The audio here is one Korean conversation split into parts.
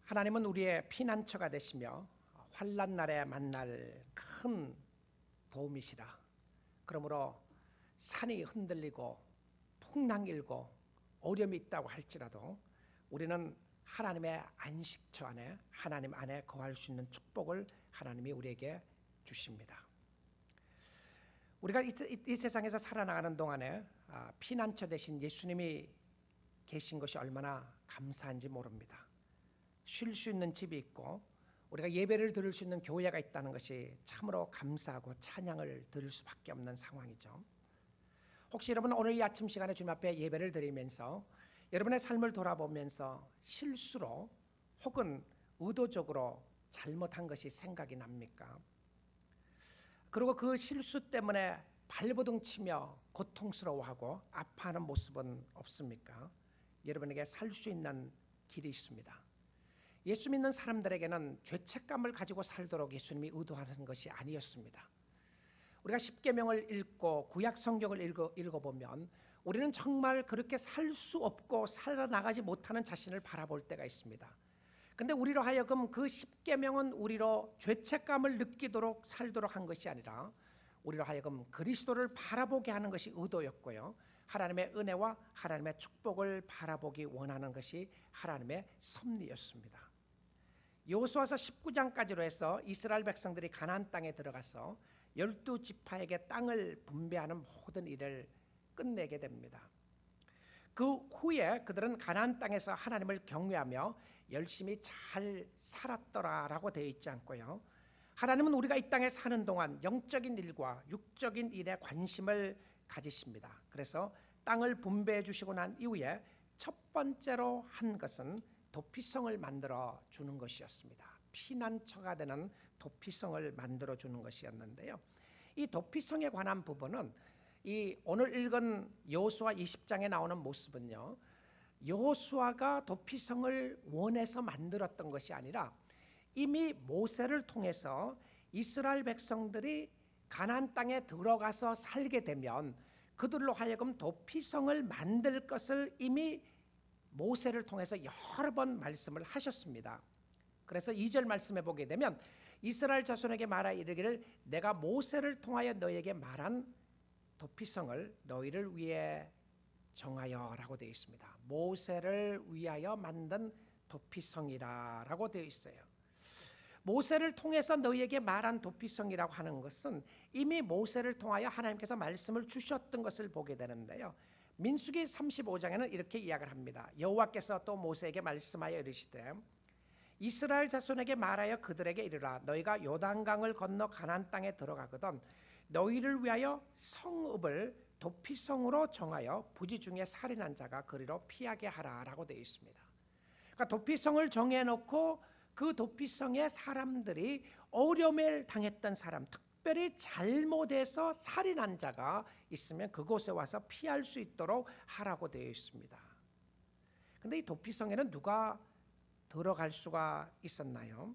하나님은 우리의 피난처가 되시며 환난 날에 만날 큰 도움이시라. 그러므로 산이 흔들리고 풍랑이 일고 어려움이 있다고 할지라도 우리는 하나님의 안식처 안에, 하나님 안에 거할 수 있는 축복을 하나님이 우리에게 주십니다. 우리가 이 세상에서 살아나가는 동안에 피난처 되신 예수님이 계신 것이 얼마나 감사한지 모릅니다. 쉴 수 있는 집이 있고 우리가 예배를 드릴 수 있는 교회가 있다는 것이 참으로 감사하고 찬양을 드릴 수밖에 없는 상황이죠. 혹시 여러분 오늘 이 아침 시간에 주님 앞에 예배를 드리면서 여러분의 삶을 돌아보면서 실수로 혹은 의도적으로 잘못한 것이 생각이 납니까? 그리고 그 실수 때문에 발버둥 치며 고통스러워하고 아파하는 모습은 없습니까? 여러분에게 살 수 있는 길이 있습니다. 예수 믿는 사람들에게는 죄책감을 가지고 살도록 예수님이 의도하는 것이 아니었습니다. 우리가 십계명을 읽고 구약 성경을 읽어보면 우리는 정말 그렇게 살 수 없고 살아나가지 못하는 자신을 바라볼 때가 있습니다. 근데 우리로 하여금 그 십계명은 우리로 죄책감을 느끼도록 살도록 한 것이 아니라 우리로 하여금 그리스도를 바라보게 하는 것이 의도였고요. 하나님의 은혜와 하나님의 축복을 바라보기 원하는 것이 하나님의 섭리였습니다. 여호수아서 19장까지로 해서 이스라엘 백성들이 가나안 땅에 들어가서 12지파에게 땅을 분배하는 모든 일을 끝내게 됩니다. 그 후에 그들은 가나안 땅에서 하나님을 경외하며 열심히 잘 살았더라라고 되어 있지 않고요. 하나님은 우리가 이 땅에 사는 동안 영적인 일과 육적인 일에 관심을 가지십니다. 그래서 땅을 분배해 주시고 난 이후에 첫 번째로 한 것은 도피성을 만들어 주는 것이었습니다. 피난처가 되는 도피성을 만들어 주는 것이었는데요. 이 도피성에 관한 부분은 이 오늘 읽은 여호수아 20장에 나오는 모습은요, 여호수아가 도피성을 원해서 만들었던 것이 아니라 이미 모세를 통해서 이스라엘 백성들이 가나안 땅에 들어가서 살게 되면 그들로 하여금 도피성을 만들 것을 이미 모세를 통해서 여러 번 말씀을 하셨습니다. 그래서 2절 말씀해 보게 되면 이스라엘 자손에게 말하 이르기를 내가 모세를 통하여 너에게 말한 도피성을 너희를 위해 정하여라고 되어 있습니다. 모세를 위하여 만든 도피성이라고 되어 있어요. 모세를 통해서 너희에게 말한 도피성이라고 하는 것은 이미 모세를 통하여 하나님께서 말씀을 주셨던 것을 보게 되는데요. 민수기 35장에는 이렇게 이야기를 합니다. 여호와께서 또 모세에게 말씀하여 이르시되 이스라엘 자손에게 말하여 그들에게 이르라 너희가 요단강을 건너 가나안 땅에 들어가거든 너희를 위하여 성읍을 도피성으로 정하여 부지 중에 살인한 자가 그리로 피하게 하라라고 되어 있습니다. 그러니까 도피성을 정해놓고 그 도피성에 사람들이 어려움을 당했던 사람, 특별히 잘못해서 살인한 자가 있으면 그곳에 와서 피할 수 있도록 하라고 되어 있습니다. 그런데 이 도피성에는 누가 들어갈 수가 있었나요?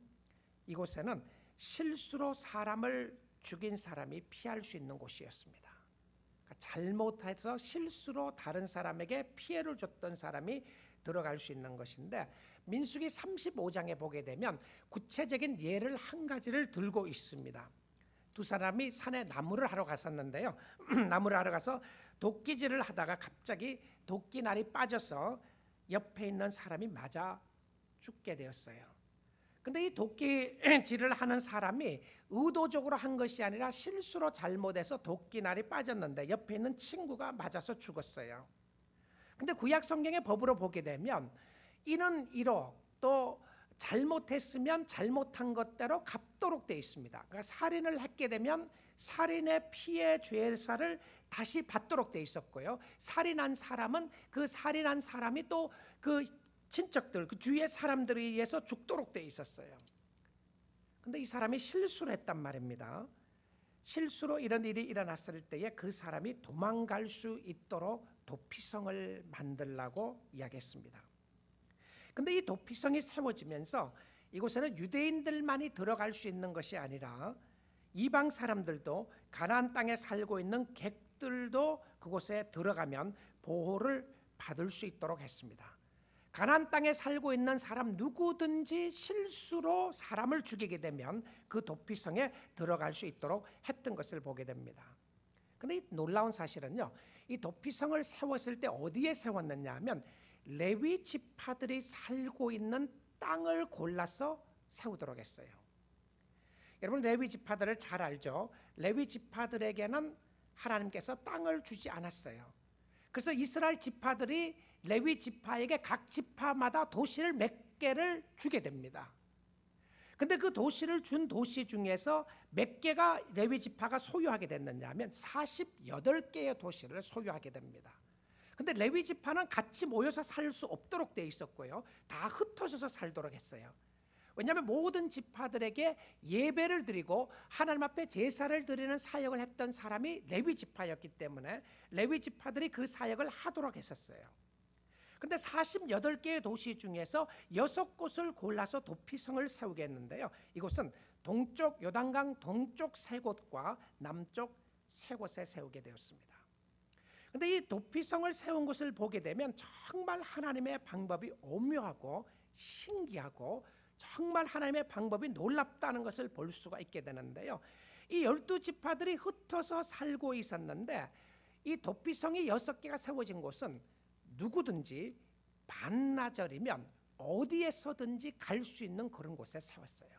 이곳에는 실수로 사람을 죽인 사람이 피할 수 있는 곳이었습니다. 그러니까 잘못해서 실수로 다른 사람에게 피해를 줬던 사람이 들어갈 수 있는 것인데 민수기 35장에 보게 되면 구체적인 예를 한 가지를 들고 있습니다. 두 사람이 산에 나무를 하러 갔었는데요. 나무를 하러 가서 도끼질을 하다가 갑자기 도끼날이 빠져서 옆에 있는 사람이 맞아 죽게 되었어요. 근데 이 도끼질을 하는 사람이 의도적으로 한 것이 아니라 실수로 잘못해서 도끼날이 빠졌는데 옆에 있는 친구가 맞아서 죽었어요. 근데 구약 성경의 법으로 보게 되면 이는 이로 또 잘못했으면 잘못한 것대로 갚도록 되어 있습니다. 그러니까 살인을 했게 되면 살인의 피해 죄사를 다시 받도록 되어 있었고요. 살인한 사람은 그 살인한 사람이 또 그 친척들, 그 주위의 사람들에 의해서 죽도록 되어 있었어요. 근데 이 사람이 실수를 했단 말입니다. 실수로 이런 일이 일어났을 때에 그 사람이 도망갈 수 있도록 도피성을 만들라고 이야기했습니다. 근데 이 도피성이 세워지면서 이곳에는 유대인들만이 들어갈 수 있는 것이 아니라 이방 사람들도 가나안 땅에 살고 있는 객들도 그곳에 들어가면 보호를 받을 수 있도록 했습니다. 가나안 땅에 살고 있는 사람 누구든지 실수로 사람을 죽이게 되면 그 도피성에 들어갈 수 있도록 했던 것을 보게 됩니다. 그런데 이 놀라운 사실은요, 이 도피성을 세웠을 때 어디에 세웠느냐 하면 레위 지파들이 살고 있는 땅을 골라서 세우도록 했어요. 여러분, 레위 지파들을 잘 알죠? 레위 지파들에게는 하나님께서 땅을 주지 않았어요. 그래서 이스라엘 지파들이 레위 지파에게 각 지파마다 도시를 몇 개를 주게 됩니다. 근데 그 도시를 준 도시 중에서 몇 개가 레위 지파가 소유하게 됐느냐 하면 48개의 도시를 소유하게 됩니다. 근데 레위 지파는 같이 모여서 살 수 없도록 돼 있었고요, 다 흩어져서 살도록 했어요. 왜냐하면 모든 지파들에게 예배를 드리고 하나님 앞에 제사를 드리는 사역을 했던 사람이 레위 지파였기 때문에 레위 지파들이 그 사역을 하도록 했었어요. 근데 48개의 도시 중에서 6곳을 골라서 도피성을 세우게 했는데요, 이곳은 동쪽 요단강 동쪽 3곳과 남쪽 3곳에 세우게 되었습니다. 근데 이 도피성을 세운 것을 보게 되면 정말 하나님의 방법이 오묘하고 신기하고 정말 하나님의 방법이 놀랍다는 것을 볼 수가 있게 되는데요, 이 12지파들이 흩어서 살고 있었는데 이 도피성이 6개가 세워진 곳은 누구든지 반나절이면 어디에서든지 갈 수 있는 그런 곳에 세웠어요.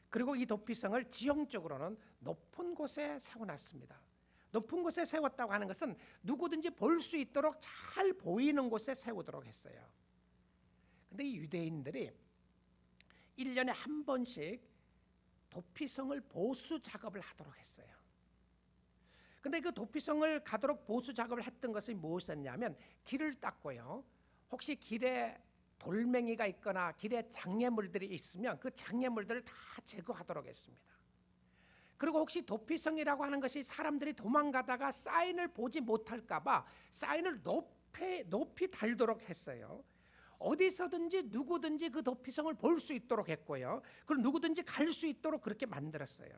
그리고 이 도피성을 지형적으로는 높은 곳에 세워놨습니다. 높은 곳에 세웠다고 하는 것은 누구든지 볼 수 있도록 잘 보이는 곳에 세우도록 했어요. 근데 이 유대인들이 1년에 한 번씩 도피성을 보수 작업을 하도록 했어요. 근데 그 도피성을 가도록 보수 작업을 했던 것이 무엇이었냐면 길을 닦고요, 혹시 길에 돌멩이가 있거나 길에 장애물들이 있으면 그 장애물들을 다 제거하도록 했습니다. 그리고 혹시 도피성이라고 하는 것이 사람들이 도망가다가 사인을 보지 못할까 봐 사인을 높이 달도록 했어요. 어디서든지 누구든지 그 도피성을 볼 수 있도록 했고요, 그리고 누구든지 갈 수 있도록 그렇게 만들었어요.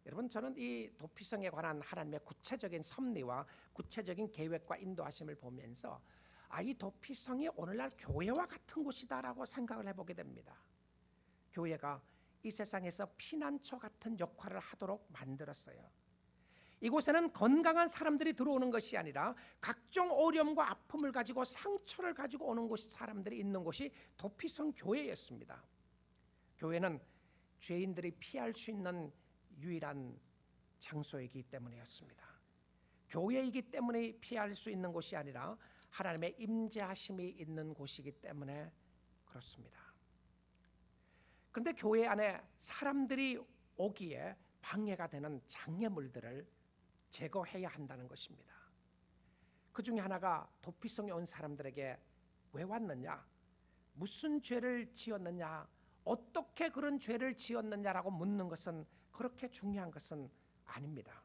여러분, 저는 이 도피성에 관한 하나님의 구체적인 섭리와 구체적인 계획과 인도하심을 보면서 이 도피성이 오늘날 교회와 같은 곳이다라고 생각을 해보게 됩니다. 교회가 이 세상에서 피난처 같은 역할을 하도록 만들었어요. 이곳에는 건강한 사람들이 들어오는 것이 아니라 각종 어려움과 아픔을 가지고 상처를 가지고 오는 곳이 사람들이 있는 곳이 도피성 교회였습니다. 교회는 죄인들이 피할 수 있는 유일한 장소이기 때문이었습니다. 교회이기 때문에 피할 수 있는 곳이 아니라 하나님의 임재하심이 있는 곳이기 때문에 그렇습니다. 그런데 교회 안에 사람들이 오기에 방해가 되는 장애물들을 제거해야 한다는 것입니다. 그 중에 하나가 도피성에 온 사람들에게 왜 왔느냐, 무슨 죄를 지었느냐, 어떻게 그런 죄를 지었느냐라고 묻는 것은 그렇게 중요한 것은 아닙니다.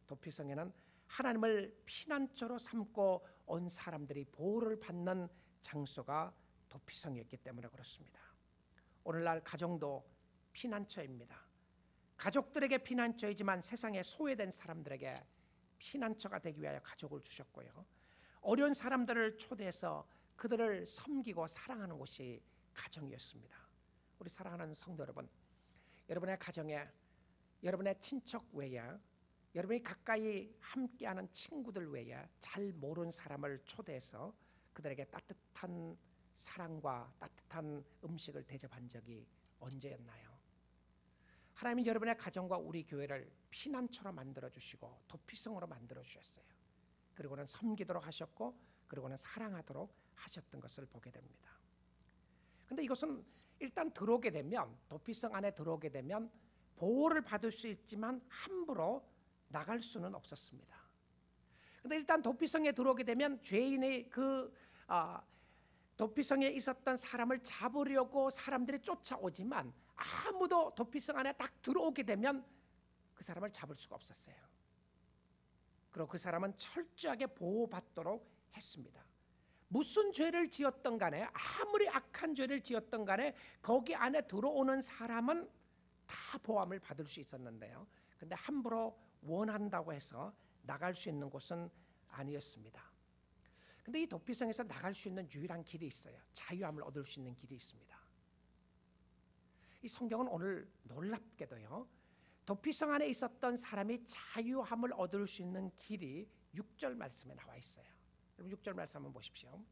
도피성에는 하나님을 피난처로 삼고 온 사람들이 보호를 받는 장소가 도피성이었기 때문에 그렇습니다. 오늘날 가정도 피난처입니다. 가족들에게 피난처이지만 세상에 소외된 사람들에게 피난처가 되기 위하여 가족을 주셨고요, 어려운 사람들을 초대해서 그들을 섬기고 사랑하는 곳이 가정이었습니다. 우리 사랑하는 성도 여러분, 여러분의 가정에 여러분의 친척 외에 여러분이 가까이 함께하는 친구들 외에 잘 모르는 사람을 초대해서 그들에게 따뜻한 사랑과 따뜻한 음식을 대접한 적이 언제였나요? 하나님은 여러분의 가정과 우리 교회를 피난처로 만들어주시고 도피성으로 만들어주셨어요. 그리고는 섬기도록 하셨고 그리고는 사랑하도록 하셨던 것을 보게 됩니다. 그런데 이것은 일단 들어오게 되면, 도피성 안에 들어오게 되면 보호를 받을 수 있지만 함부로 나갈 수는 없었습니다. 그런데 일단 도피성에 들어오게 되면 죄인의 도피성에 있었던 사람을 잡으려고 사람들이 쫓아오지만 아무도 도피성 안에 딱 들어오게 되면 그 사람을 잡을 수가 없었어요. 그리고 그 사람은 철저하게 보호받도록 했습니다. 무슨 죄를 지었던 간에, 아무리 악한 죄를 지었던 간에 거기 안에 들어오는 사람은 다 보호함을 받을 수 있었는데요, 근데 함부로 원한다고 해서 나갈 수 있는 곳은 아니었습니다. 근데 이 도피성에서 나갈 수 있는 유일한 길이 있어요. 자유함을 얻을 수 있는 길이 있습니다. 이 성경은 오늘 놀랍게도요, 도피성 안에 있었던 사람이 자유함을 얻을 수 있는 길이 6절 말씀에 나와 있어요. 여러분 6절 말씀 한번 보십시오.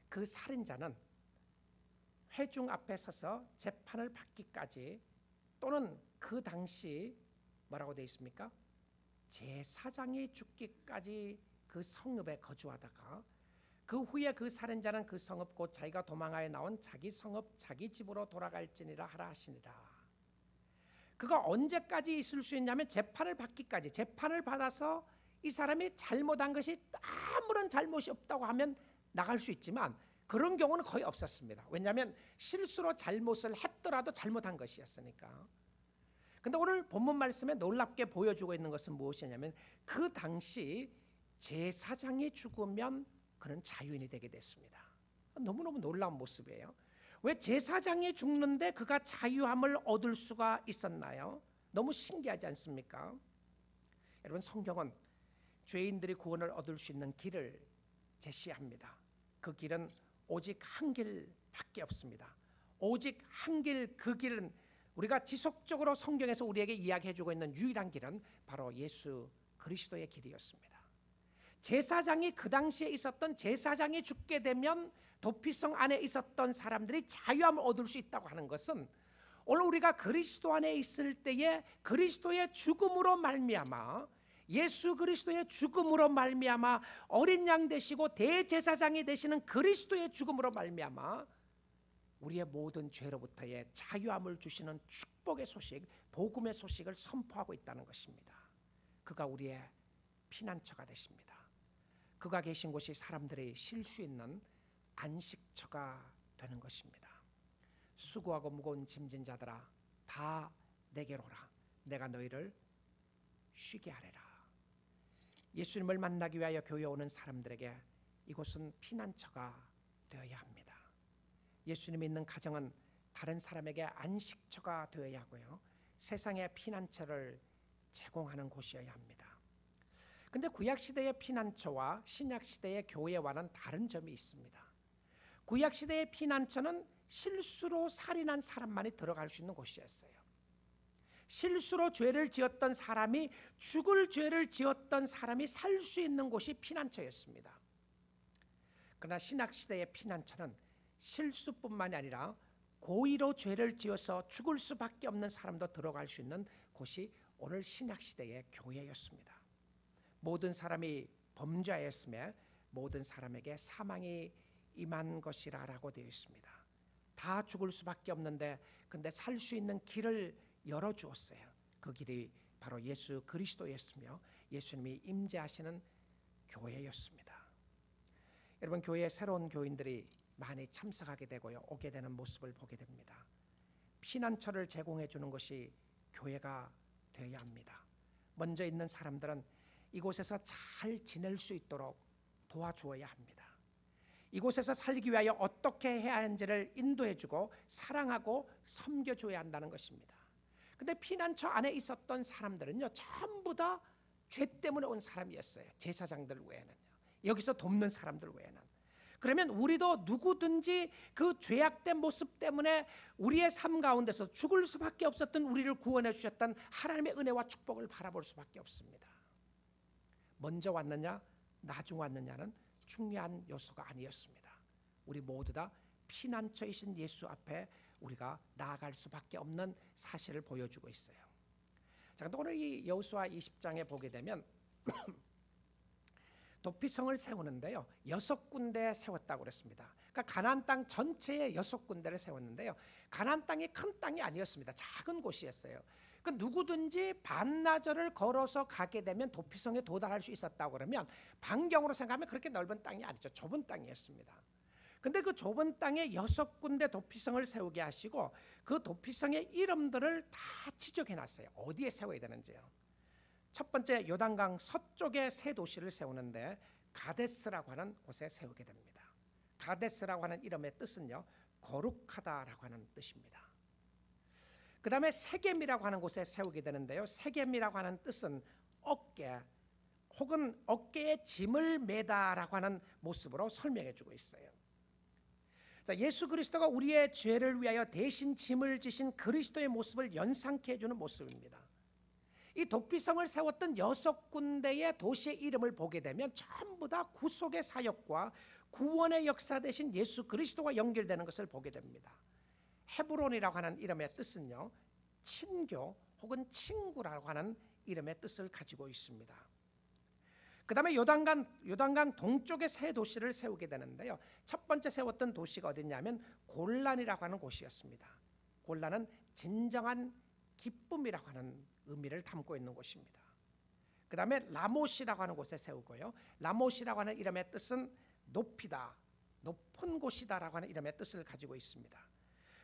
그 살인자는 회중 앞에 서서 재판을 받기까지 또는 그 당시 뭐라고 되어 있습니까? 제사장이 죽기까지 그 성읍에 거주하다가 그 후에 그 살인자는 그 성읍 곧 자기가 도망하여 나온 자기 성읍 자기 집으로 돌아갈지니라 하라 하시니라. 그가 언제까지 있을 수 있냐면 재판을 받기까지. 재판을 받아서 이 사람이 잘못한 것이 아무런 잘못이 없다고 하면 나갈 수 있지만 그런 경우는 거의 없었습니다. 왜냐하면 실수로 잘못을 했더라도 잘못한 것이었으니까. 근데 오늘 본문 말씀에 놀랍게 보여주고 있는 것은 무엇이냐면 그 당시 제사장이 죽으면 그는 자유인이 되게 됐습니다. 너무너무 놀라운 모습이에요. 왜 제사장이 죽는데 그가 자유함을 얻을 수가 있었나요? 너무 신기하지 않습니까? 여러분 성경은 죄인들이 구원을 얻을 수 있는 길을 제시합니다. 그 길은 오직 한 길밖에 없습니다. 오직 한 길, 그 길은 우리가 지속적으로 성경에서 우리에게 이야기해주고 있는 유일한 길은 바로 예수 그리스도의 길이었습니다. 제사장이 그 당시에 있었던 제사장이 죽게 되면 도피성 안에 있었던 사람들이 자유함을 얻을 수 있다고 하는 것은 오늘 우리가 그리스도 안에 있을 때에 그리스도의 죽음으로 말미암아 예수 그리스도의 죽음으로 말미암아 어린 양 되시고 대제사장이 되시는 그리스도의 죽음으로 말미암아 우리의 모든 죄로부터의 자유함을 주시는 축복의 소식, 복음의 소식을 선포하고 있다는 것입니다. 그가 우리의 피난처가 되십니다. 그가 계신 곳이 사람들이 쉴 수 있는 안식처가 되는 것입니다. 수고하고 무거운 짐진 자들아 다 내게로 오라. 내가 너희를 쉬게 하리라. 예수님을 만나기 위하여 교회에 오는 사람들에게 이곳은 피난처가 되어야 합니다. 예수님이 있는 가정은 다른 사람에게 안식처가 되어야 하고요. 세상의 피난처를 제공하는 곳이어야 합니다. 근데 구약시대의 피난처와 신약시대의 교회와는 다른 점이 있습니다. 구약시대의 피난처는 실수로 살인한 사람만이 들어갈 수 있는 곳이었어요. 실수로 죄를 지었던 사람이 죽을 죄를 지었던 사람이 살 수 있는 곳이 피난처였습니다. 그러나 신약시대의 피난처는 실수뿐만이 아니라 고의로 죄를 지어서 죽을 수밖에 없는 사람도 들어갈 수 있는 곳이 오늘 신약시대의 교회였습니다. 모든 사람이 범죄하였음에 모든 사람에게 사망이 임한 것이라고 되어 있습니다. 다 죽을 수밖에 없는데 근데 살 수 있는 길을 열어주었어요. 그 길이 바로 예수 그리스도였으며 예수님이 임재하시는 교회였습니다. 여러분 교회에 새로운 교인들이 많이 참석하게 되고요. 오게 되는 모습을 보게 됩니다. 피난처를 제공해 주는 것이 교회가 되어야 합니다. 먼저 있는 사람들은 이곳에서 잘 지낼 수 있도록 도와주어야 합니다. 이곳에서 살기 위하여 어떻게 해야 하는지를 인도해주고 사랑하고 섬겨줘야 한다는 것입니다. 근데 피난처 안에 있었던 사람들은요 전부 다 죄 때문에 온 사람이었어요. 제사장들 외에는요. 여기서 돕는 사람들 외에는. 그러면 우리도 누구든지 그 죄악된 모습 때문에 우리의 삶 가운데서 죽을 수밖에 없었던 우리를 구원해 주셨던 하나님의 은혜와 축복을 바라볼 수밖에 없습니다. 먼저 왔느냐 나중 왔느냐는 중요한 요소가 아니었습니다. 우리 모두 다 피난처이신 예수 앞에 우리가 나아갈 수밖에 없는 사실을 보여주고 있어요. 자, 근데 오늘 이 여호수아 20장에 보게 되면 도피성을 세우는데요 6군데 세웠다고 그랬습니다. 그러니까 가나안 땅 전체에 6군데를 세웠는데요 가나안 땅이 큰 땅이 아니었습니다. 작은 곳이었어요. 그러니까 누구든지 반나절을 걸어서 가게 되면 도피성에 도달할 수 있었다고 그러면 반경으로 생각하면 그렇게 넓은 땅이 아니죠. 좁은 땅이었습니다. 근데 그 좁은 땅에 6군데 도피성을 세우게 하시고 그 도피성의 이름들을 다 지적해 놨어요. 어디에 세워야 되는지요. 첫 번째 요단강 서쪽에 세 도시를 세우는데 가데스라고 하는 곳에 세우게 됩니다. 가데스라고 하는 이름의 뜻은요 거룩하다라고 하는 뜻입니다. 그 다음에 세겜이라고 하는 곳에 세우게 되는데요 세겜이라고 하는 뜻은 어깨, 혹은 어깨에 짐을 매다라고 하는 모습으로 설명해 주고 있어요. 자, 예수 그리스도가 우리의 죄를 위하여 대신 짐을 지신 그리스도의 모습을 연상케 해주는 모습입니다. 이 도피성을 세웠던 6군데의 도시의 이름을 보게 되면 전부 다 구속의 사역과 구원의 역사 대신 예수 그리스도와 연결되는 것을 보게 됩니다. 헤브론이라고 하는 이름의 뜻은요, 친교 혹은 친구라고 하는 이름의 뜻을 가지고 있습니다. 그 다음에 요단강 동쪽에 세 도시를 세우게 되는데요, 첫 번째 세웠던 도시가 어디냐면 골란이라고 하는 곳이었습니다. 골란은 진정한 기쁨이라고 하는 의미를 담고 있는 곳입니다. 그 다음에 라못이라고 하는 곳에 세우고요, 라못이라고 하는 이름의 뜻은 높이다, 높은 곳이다라고 하는 이름의 뜻을 가지고 있습니다.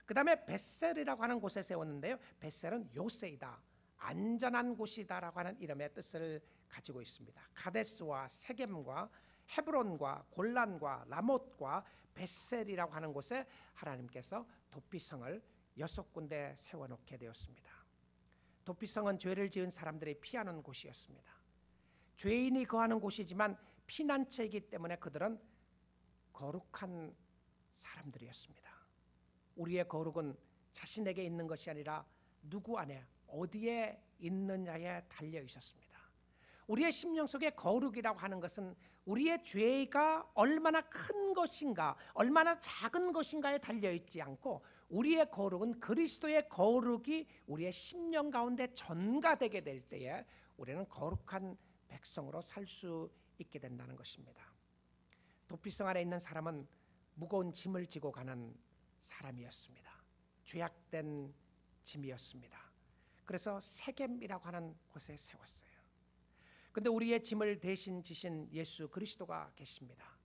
그 다음에 벳셀이라고 하는 곳에 세웠는데요, 벳셀은 요새이다, 안전한 곳이다라고 하는 이름의 뜻을 가지고 있습니다. 가데스와 세겜과 헤브론과 골란과 라못과 벳셀이라고 하는 곳에 하나님께서 도피성을 6군데 세워놓게 되었습니다. 도피성은 죄를 지은 사람들이 피하는 곳이었습니다. 죄인이 거하는 곳이지만 피난처이기 때문에 그들은 거룩한 사람들이었습니다. 우리의 거룩은 자신에게 있는 것이 아니라 누구 안에 어디에 있느냐에 달려 있었습니다. 우리의 심령 속에 거룩이라고 하는 것은 우리의 죄가 얼마나 큰 것인가, 얼마나 작은 것인가에 달려 있지 않고, 우리의 거룩은 그리스도의 거룩이 우리의 심령 가운데 전가되게 될 때에 우리는 거룩한 백성으로 살 수 있게 된다는 것입니다. 도피성 안에 있는 사람은 무거운 짐을 지고 가는 사람이었습니다. 죄악된 짐이었습니다. 그래서 세겜이라고 하는 곳에 세웠어요. 근데 우리의 짐을 대신 지신 예수 그리스도가 계십니다.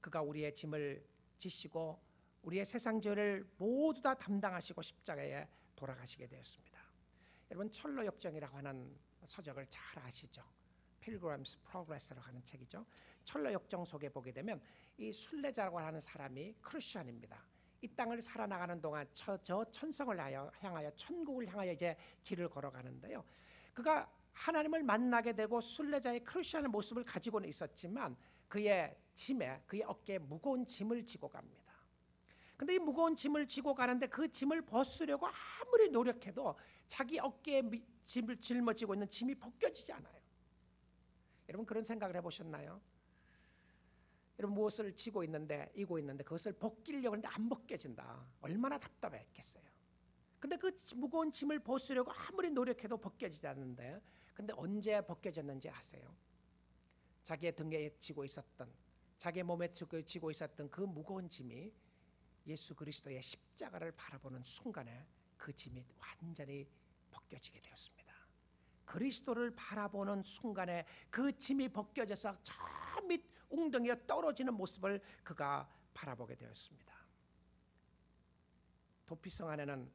그가 우리의 짐을 지시고 우리의 세상 죄를 모두 다 담당하시고 십자가에 돌아가시게 되었습니다. 여러분, 철로 역정이라고 하는 서적을 잘 아시죠? Pilgrim's Progress라고 하는 책이죠. 철로 역정 속에 보게 되면 이 순례자라고 하는 사람이 크리스천입니다. 이 땅을 살아나가는 동안 저 천성을 향하여 천국을 향하여 이제 길을 걸어가는데요, 그가 하나님을 만나게 되고 순례자의 크리스천의 모습을 가지고는 있었지만 그의 짐에, 그의 어깨에 무거운 짐을 지고 갑니다. 근데 이 무거운 짐을 지고 가는데 그 짐을 벗으려고 아무리 노력해도 자기 어깨에 짐을 짊어지고 있는 짐이 벗겨지지 않아요. 여러분, 그런 생각을 해보셨나요? 여러분, 무엇을 이고 있는데 그것을 벗기려고 하는데 안 벗겨진다. 얼마나 답답했겠어요. 근데 그 무거운 짐을 벗으려고 아무리 노력해도 벗겨지지 않는데, 근데 언제 벗겨졌는지 아세요? 자기의 등에 지고 있었던, 자기의 몸에 지고 있었던 그 무거운 짐이 예수 그리스도의 십자가를 바라보는 순간에 그 짐이 완전히 벗겨지게 되었습니다. 그리스도를 바라보는 순간에 그 짐이 벗겨져서 저 밑 웅덩이에 떨어지는 모습을 그가 바라보게 되었습니다. 도피성 안에는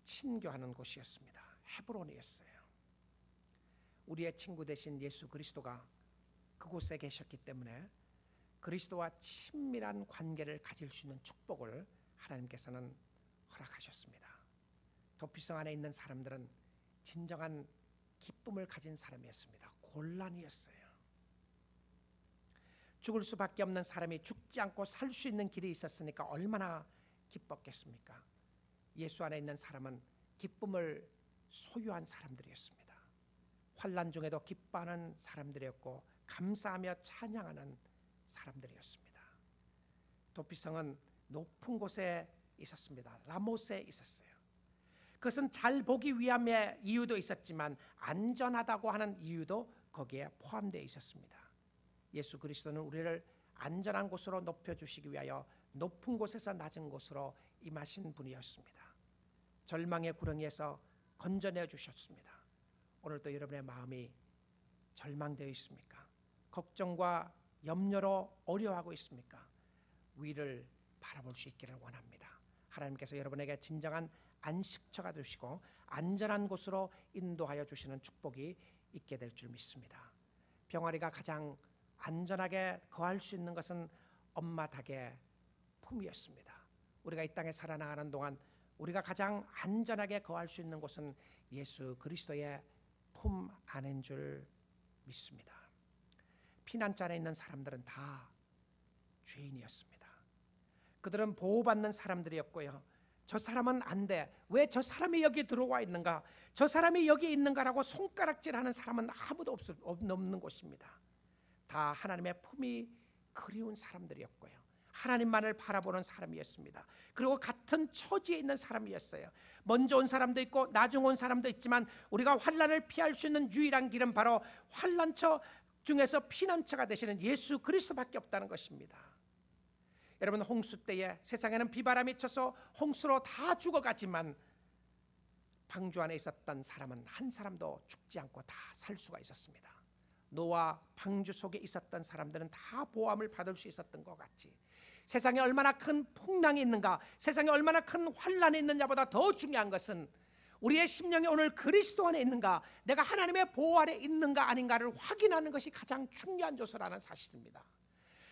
친교하는 곳이었습니다. 헤브론이었어요. 우리의 친구 되신 예수 그리스도가 그곳에 계셨기 때문에 그리스도와 친밀한 관계를 가질 수 있는 축복을 하나님께서는 허락하셨습니다. 도피성 안에 있는 사람들은 진정한 기쁨을 가진 사람이었습니다. 곤란이었어요. 죽을 수밖에 없는 사람이 죽지 않고 살 수 있는 길이 있었으니까 얼마나 기뻤겠습니까? 예수 안에 있는 사람은 기쁨을 소유한 사람들이었습니다. 환난 중에도 기뻐하는 사람들이었고 감사하며 찬양하는 사람들이었습니다. 도피성은 높은 곳에 있었습니다. 라못에 있었어요. 그것은 잘 보기 위함의 이유도 있었지만 안전하다고 하는 이유도 거기에 포함되어 있었습니다. 예수 그리스도는 우리를 안전한 곳으로 높여주시기 위하여 높은 곳에서 낮은 곳으로 임하신 분이었습니다. 절망의 구렁이에서 건져내 주셨습니다. 오늘도 여러분의 마음이 절망되어 있습니까? 걱정과 염려로 어려워하고 있습니까? 위를 바라볼 수 있기를 원합니다. 하나님께서 여러분에게 진정한 안식처가 되시고 안전한 곳으로 인도하여 주시는 축복이 있게 될 줄 믿습니다. 병아리가 가장 안전하게 거할 수 있는 것은 엄마 닭의 품이었습니다. 우리가 이 땅에 살아나가는 동안 우리가 가장 안전하게 거할 수 있는 곳은 예수 그리스도의 품 안인 줄 믿습니다. 피난자 안에 있는 사람들은 다 죄인이었습니다. 그들은 보호받는 사람들이었고요. 저 사람은 안 돼. 왜 저 사람이 여기 들어와 있는가? 저 사람이 여기 있는가라고 손가락질하는 사람은 아무도 없는 곳입니다. 다 하나님의 품이 그리운 사람들이었고요. 하나님만을 바라보는 사람이었습니다. 그리고 같은 처지에 있는 사람이었어요. 먼저 온 사람도 있고 나중 온 사람도 있지만 우리가 환난을 피할 수 있는 유일한 길은 바로 환난처 중에서 피난처가 되시는 예수 그리스도밖에 없다는 것입니다. 여러분, 홍수 때에 세상에는 비바람이 쳐서 홍수로 다 죽어가지만 방주 안에 있었던 사람은 한 사람도 죽지 않고 다 살 수가 있었습니다. 노아 방주 속에 있었던 사람들은 다 보호함을 받을 수 있었던 것 같이 세상에 얼마나 큰 풍랑이 있는가, 세상에 얼마나 큰 환난이 있느냐보다 더 중요한 것은 우리의 심령이 오늘 그리스도 안에 있는가, 내가 하나님의 보호 아래 있는가 아닌가를 확인하는 것이 가장 중요한 요소라는 사실입니다.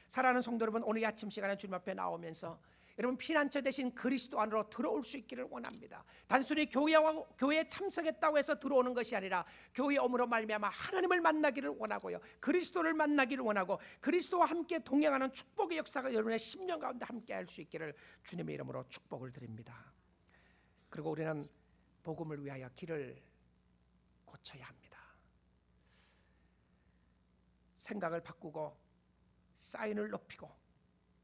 사랑하는 성도 여러분, 오늘 아침 시간에 주님 앞에 나오면서 여러분 피난처 대신 그리스도 안으로 들어올 수 있기를 원합니다. 단순히 교회에 참석했다고 해서 들어오는 것이 아니라 교회에 오므로 말미암아 하나님을 만나기를 원하고요, 그리스도를 만나기를 원하고 그리스도와 함께 동행하는 축복의 역사가 여러분의 심령 가운데 함께 할 수 있기를 주님의 이름으로 축복을 드립니다. 그리고 우리는 복음을 위하여 길을 고쳐야 합니다. 생각을 바꾸고 사인을 높이고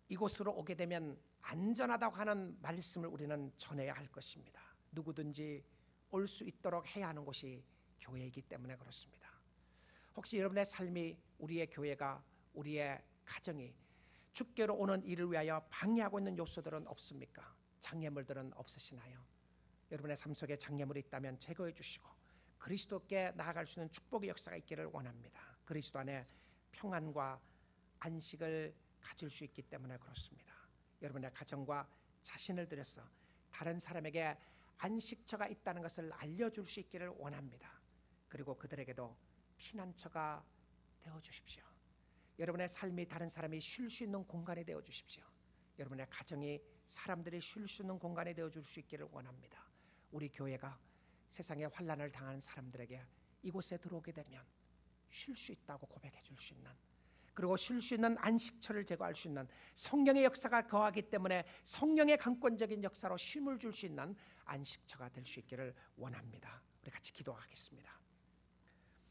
이곳으로 오게 되면 안전하다고 하는 말씀을 우리는 전해야 할 것입니다. 누구든지 올 수 있도록 해야 하는 곳이 교회이기 때문에 그렇습니다. 혹시 여러분의 삶이, 우리의 교회가, 우리의 가정이 주께로 오는 일을 위하여 방해하고 있는 요소들은 없습니까? 장애물들은 없으시나요? 여러분의 삶 속에 장애물이 있다면 제거해 주시고 그리스도께 나아갈 수 있는 축복의 역사가 있기를 원합니다. 그리스도 안에 평안과 안식을 가질 수 있기 때문에 그렇습니다. 여러분의 가정과 자신을 들여서 다른 사람에게 안식처가 있다는 것을 알려줄 수 있기를 원합니다. 그리고 그들에게도 피난처가 되어주십시오. 여러분의 삶이 다른 사람이 쉴 수 있는 공간이 되어주십시오. 여러분의 가정이 사람들이 쉴 수 있는 공간이 되어줄 수 있기를 원합니다. 우리 교회가 세상에 환난을 당하는 사람들에게 이곳에 들어오게 되면 쉴 수 있다고 고백해 줄 수 있는, 그리고 쉴 수 있는 안식처를 제공할 수 있는, 성령의 역사가 거하기 때문에 성령의 강권적인 역사로 쉼을 줄 수 있는 안식처가 될 수 있기를 원합니다. 우리 같이 기도하겠습니다.